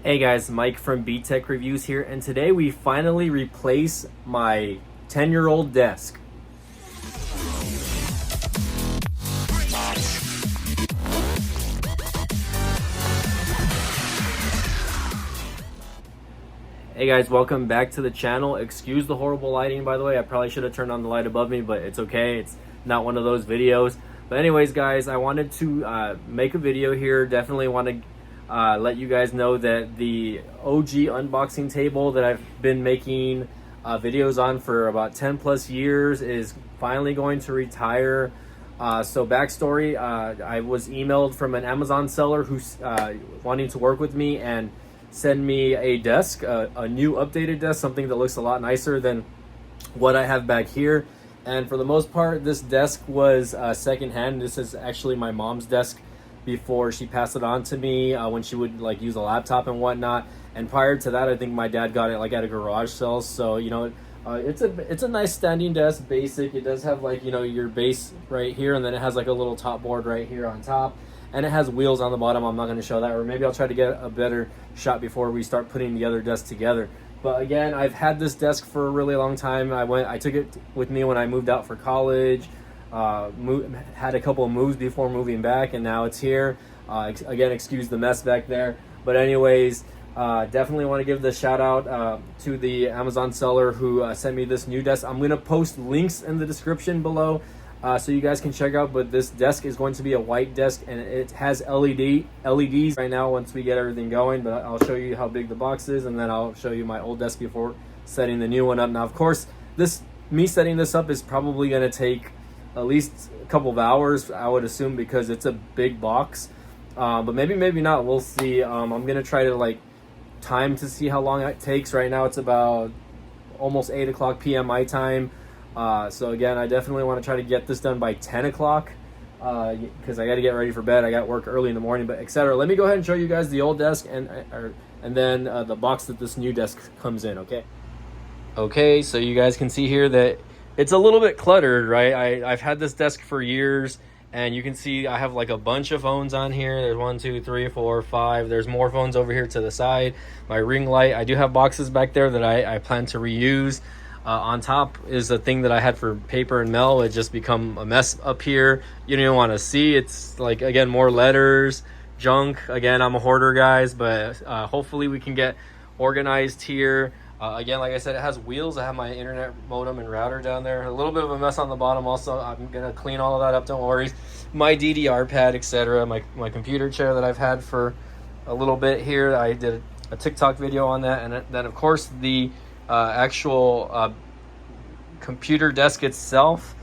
Hey guys, Mike from Tech Reviews here, and today we finally replace my 10-year-old desk. Hey guys, welcome back to the channel. Excuse the horrible lighting, by the way. I probably should have turned on the light above me, but it's okay. It's not one of those videos. But anyways, guys, I wanted to make a video here. Definitely want to let you guys know that the OG unboxing table that I've been making videos on for about 10 plus years is finally going to retire. So backstory, I was emailed from an Amazon seller who's wanting to work with me and send me a desk, a new updated desk, something that looks a lot nicer than what I have back here. And for the most part, this desk was secondhand. This is actually my mom's desk before she passed it on to me when she would like use a laptop and whatnot. And prior to that, I think my dad got it like at a garage sale. So it's a nice standing desk, basic. It does have like your base right here, and then it has like a little top board right here on top, and it has wheels on the bottom. I'm not going to show that, or maybe I'll try to get a better shot before we start putting the other desk together. But again, I've had this desk for a really long time. I took it with me when I moved out for college. Had a couple of moves before moving back, and now it's here. Again, excuse the mess back there. But anyways, definitely want to give the shout out to the Amazon seller who sent me this new desk. I'm going to post links in the description below so you guys can check out. But this desk is going to be a white desk, and it has LEDs right now once we get everything going. But I'll show you how big the box is, and then I'll show you my old desk before setting the new one up. Now, of course, me setting this up is probably going to take at least a couple of hours, I would assume, because it's a big box. But maybe not. We'll see. I'm gonna try to like time to see how long it takes. Right now it's about almost 8 o'clock p.m. my time. So again, I definitely want to try to get this done by 10 o'clock because I got to get ready for bed. I got work early in the morning, but etc. Let me go ahead and show you guys the old desk and then the box that this new desk comes in. Okay, so you guys can see here that it's a little bit cluttered, right? I've had this desk for years, and you can see I have like a bunch of phones on here. There's 1, 2, 3, 4, 5. There's more phones over here to the side. My ring light. I do have boxes back there that I plan to reuse. On top is a thing that I had for paper and mail. It just become a mess up here. You don't even want to see. It's like, again, more letters, junk. Again, I'm a hoarder, guys, but hopefully we can get organized here. Again, like I said, it has wheels. I have my internet modem and router down there. A little bit of a mess on the bottom also. I'm going to clean all of that up, don't worry. My DDR pad, etc. My computer chair that I've had for a little bit here. I did a TikTok video on that. And then, of course, the actual computer desk itself.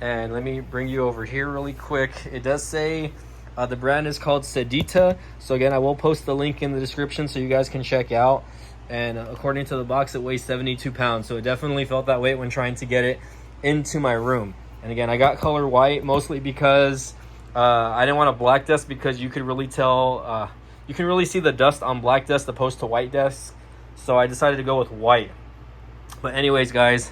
And let me bring you over here really quick. It does say the brand is called Sedeta. So, again, I will post the link in the description so you guys can check out. And according to the box, it weighs 72 pounds. So it definitely felt that weight when trying to get it into my room. And again, I got color white mostly because I didn't want a black desk because you could really tell, you can really see the dust on black desk opposed to white desks. So I decided to go with white. But anyways, guys,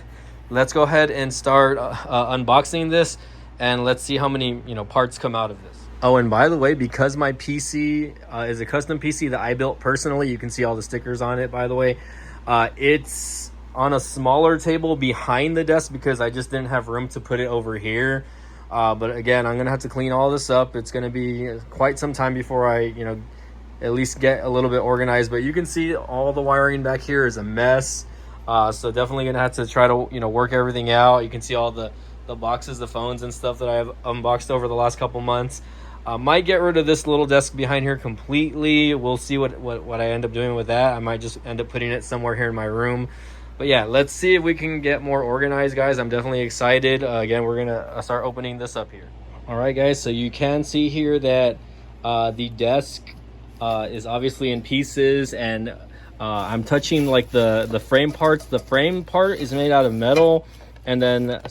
let's go ahead and start unboxing this, and let's see how many parts come out of this. Oh, and by the way, because my PC is a custom PC that I built personally, you can see all the stickers on it, by the way. It's on a smaller table behind the desk because I just didn't have room to put it over here. But again, I'm going to have to clean all this up. It's going to be quite some time before I, at least get a little bit organized. But you can see all the wiring back here is a mess. So definitely going to have to try to, work everything out. You can see all the boxes, the phones and stuff that I've unboxed over the last couple months. Might get rid of this little desk behind here completely. We'll see what I end up doing with that. I might just end up putting it somewhere here in my room. But yeah, let's see if we can get more organized, guys. I'm definitely excited. Again, we're going to start opening this up here. All right, guys, so you can see here that the desk is obviously in pieces, and I'm touching like the frame parts. The frame part is made out of metal, and then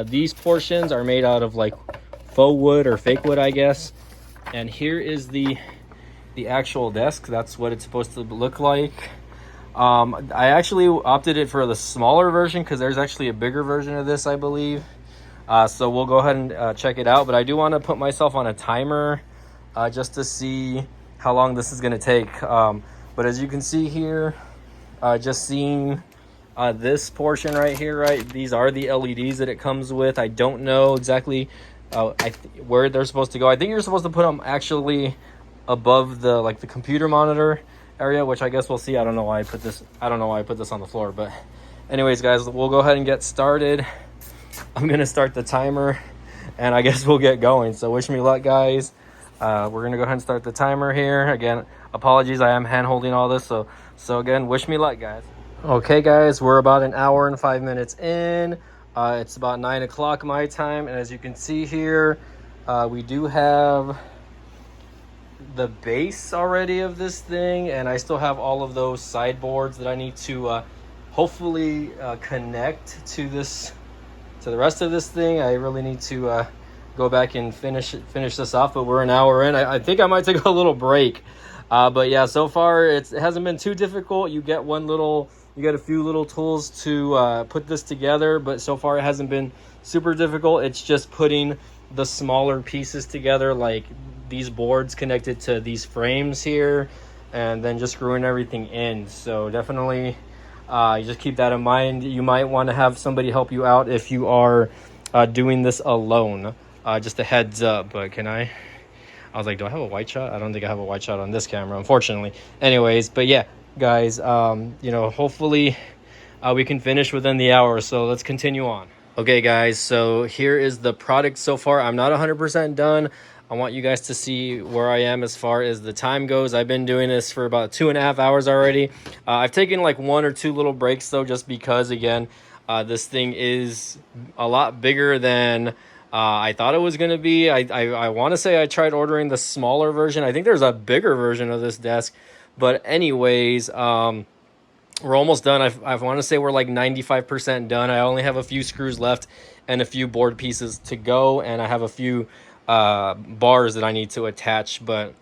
these portions are made out of like faux wood or fake wood, I guess. And here is the actual desk. That's what it's supposed to look like. I actually opted it for the smaller version because there's actually a bigger version of this, I believe. So we'll go ahead and check it out. But I do want to put myself on a timer just to see how long this is going to take. But as you can see here, just seeing this portion right here, right? These are the LEDs that it comes with. I don't know exactly where they're supposed to go. I think you're supposed to put them actually above the like the computer monitor area, which I guess we'll see. I don't know why I put this on the floor, but anyways, guys, we'll go ahead and get started. I'm gonna start the timer, and I guess we'll get going. So wish me luck, guys. We're gonna go ahead and start the timer here. Again, apologies, I am hand holding all this, so again, wish me luck, guys. Okay, guys, we're about an hour and 5 minutes in. It's about 9 o'clock my time, and as you can see here, we do have the base already of this thing, and I still have all of those sideboards that I need to hopefully connect to the rest of this thing. I really need to go back and finish this off, but we're an hour in. I think I might take a little break, but yeah, so far it hasn't been too difficult. You get a few little tools to put this together, but so far it hasn't been super difficult. It's just putting the smaller pieces together, like these boards connected to these frames here, and then just screwing everything in. So definitely you just keep that in mind. You might want to have somebody help you out if you are doing this alone. Just a heads up. But I was like, do I have a wide shot? I don't think I have a wide shot on this camera, unfortunately. Anyways, but yeah, guys, hopefully we can finish within the hour, so let's continue on. Okay, guys, so here is the product so far. I'm not 100% done. I want you guys to see where I am as far as the time goes. I've been doing this for about 2.5 hours already. I've taken like 1 or 2 little breaks though, just because again, this thing is a lot bigger than I thought it was going to be. I want to say I tried ordering the smaller version. I think there's a bigger version of this desk, but anyways, we're almost done. I want to say we're like 95% done. I only have a few screws left and a few board pieces to go, and I have a few bars that I need to attach, but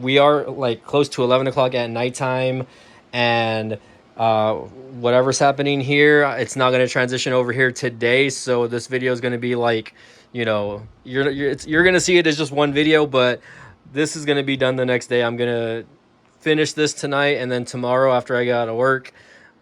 we are like close to 11 o'clock at nighttime, and whatever's happening here, it's not going to transition over here today, so this video is going to be like, you're going to see it as just one video, but this is going to be done the next day. I'm going to finish this tonight, and then tomorrow after I get out of work,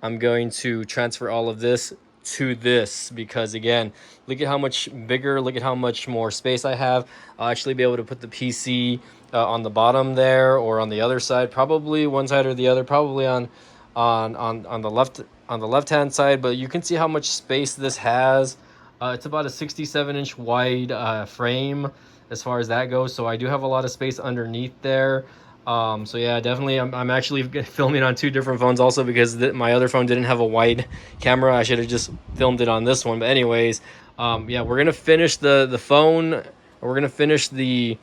I'm going to transfer all of this to this, because again, look at how much bigger, look at how much more space I have. I'll actually be able to put the PC on the bottom there, or on the other side, probably one side or the other, probably on the left hand side, but you can see how much space this has. It's about a 67-inch wide frame as far as that goes, so I do have a lot of space underneath there. So yeah, definitely I'm actually filming on 2 different phones also, because my other phone didn't have a wide camera. I should have just filmed it on this one. But anyways, yeah, we're gonna finish the phone, or we're gonna finish the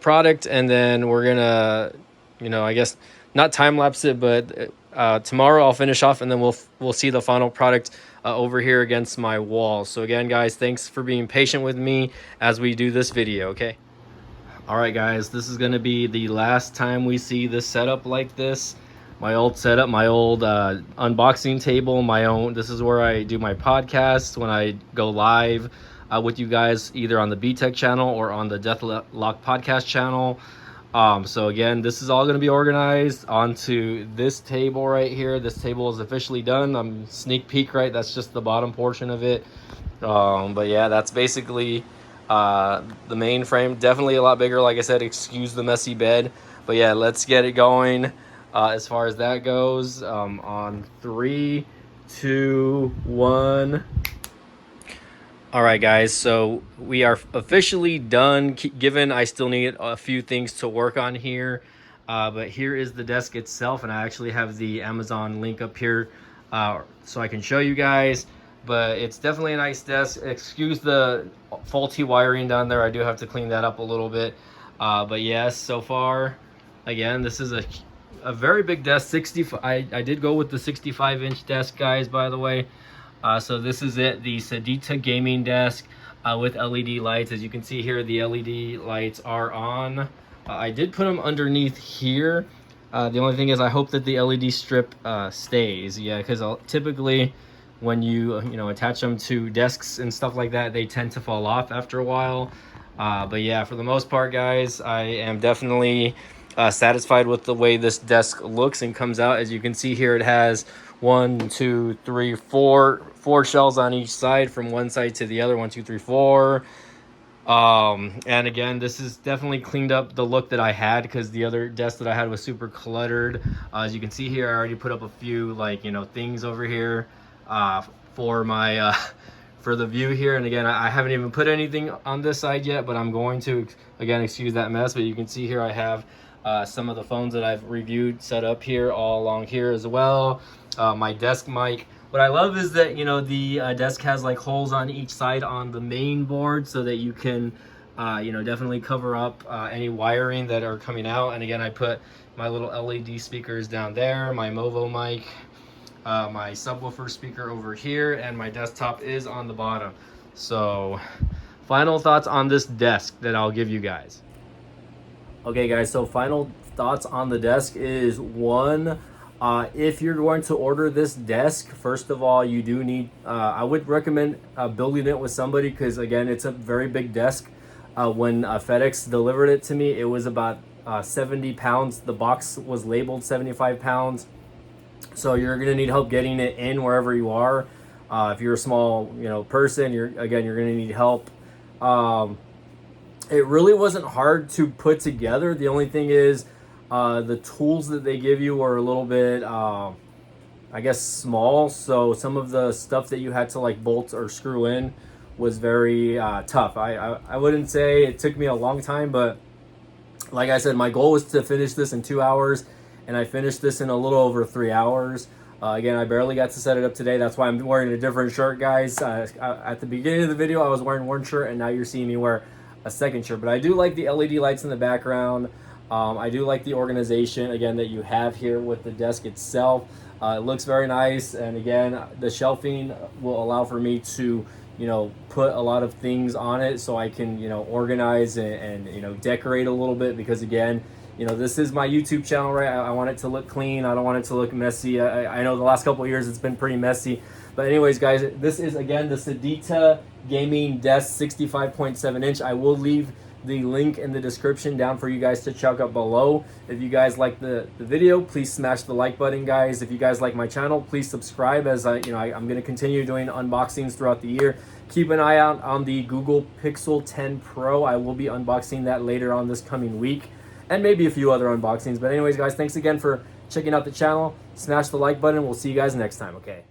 product, and then we're gonna, I guess not time lapse it, but tomorrow I'll finish off, and then we'll see the final product over here against my wall. So again, guys, thanks for being patient with me as we do this video. Okay. All right, guys, this is going to be the last time we see this setup like this. My old setup, my old unboxing table, my own. This is where I do my podcast when I go live with you guys, either on the BTech channel or on the Deathlock podcast channel. So again, this is all going to be organized onto this table right here. This table is officially done. I'm sneak peek, right? That's just the bottom portion of it. But yeah, that's basically the main frame. Definitely a lot bigger, like I said. Excuse the messy bed, but yeah, let's get it going as far as that goes. On 3, 2, 1. All right, guys, so we are officially done, given I still need a few things to work on here, but here is the desk itself, and I actually have the Amazon link up here so I can show you guys. But it's definitely a nice desk. Excuse the faulty wiring down there. I do have to clean that up a little bit. But yes, so far, again, this is a very big desk. I did go with the 65-inch desk, guys, by the way. So this is it, the Sedeta gaming desk with LED lights. As you can see here, the LED lights are on. I did put them underneath here. The only thing is I hope that the LED strip stays. Yeah, because typically when you attach them to desks and stuff like that, they tend to fall off after a while. But yeah, for the most part, guys, I am definitely satisfied with the way this desk looks and comes out. As you can see here, it has 1, 2, 3, 4 shelves on each side, from one side to the other. 1, 2, 3, 4. And again, this is definitely cleaned up the look that I had, because the other desk that I had was super cluttered. As you can see here, I already put up a few, like, you know, things over here for my for the view here. And again, I haven't even put anything on this side yet, but I'm going to. Again, excuse that mess, but you can see here I have some of the phones that I've reviewed set up here all along here as well. My desk mic. What I love is that, you know, the desk has like holes on each side on the main board, so that you can, you know, definitely cover up any wiring that are coming out. And again, I put my little LED speakers down there, my Movo mic, my subwoofer speaker over here, and my desktop is on the bottom. So, final thoughts on this desk that I'll give you guys. Okay, guys, so final thoughts on the desk is, one, if you're going to order this desk, first of all, you do need, I would recommend building it with somebody, because again, it's a very big desk. When FedEx delivered it to me, it was about 70 pounds. The box was labeled 75 pounds. So you're going to need help getting it in wherever you are. If you're a small, you know, person, you're going to need help. It really wasn't hard to put together. The only thing is, the tools that they give you are a little bit, I guess, small. So some of the stuff that you had to like bolt or screw in was very tough. I wouldn't say it took me a long time, but like I said, my goal was to finish this in 2 hours, and I finished this in a little over 3 hours. Again, I barely got to set it up today. That's why I'm wearing a different shirt, guys. At the beginning of the video, I was wearing one shirt, and now you're seeing me wear a second shirt. But I do like the LED lights in the background. I do like the organization, again, that you have here with the desk itself. It looks very nice, and again, the shelving will allow for me to, you know, put a lot of things on it, so I can, you know, organize and you know, decorate a little bit, because again, you know, this is my YouTube channel, right? I want it to look clean. I don't want it to look messy. I know the last couple of years it's been pretty messy. But anyways, guys, this is, again, the Sedeta gaming desk, 65.7 inch. I will leave the link in the description down for you guys to check out below. If you guys like the video, please smash the like button, guys. If you guys like my channel, please subscribe, as I'm going to continue doing unboxings throughout the year. Keep an eye out on the Google Pixel 10 Pro. I will be unboxing that later on this coming week, and maybe a few other unboxings. But anyways, guys, thanks again for checking out the channel. Smash the like button. We'll see you guys next time, okay?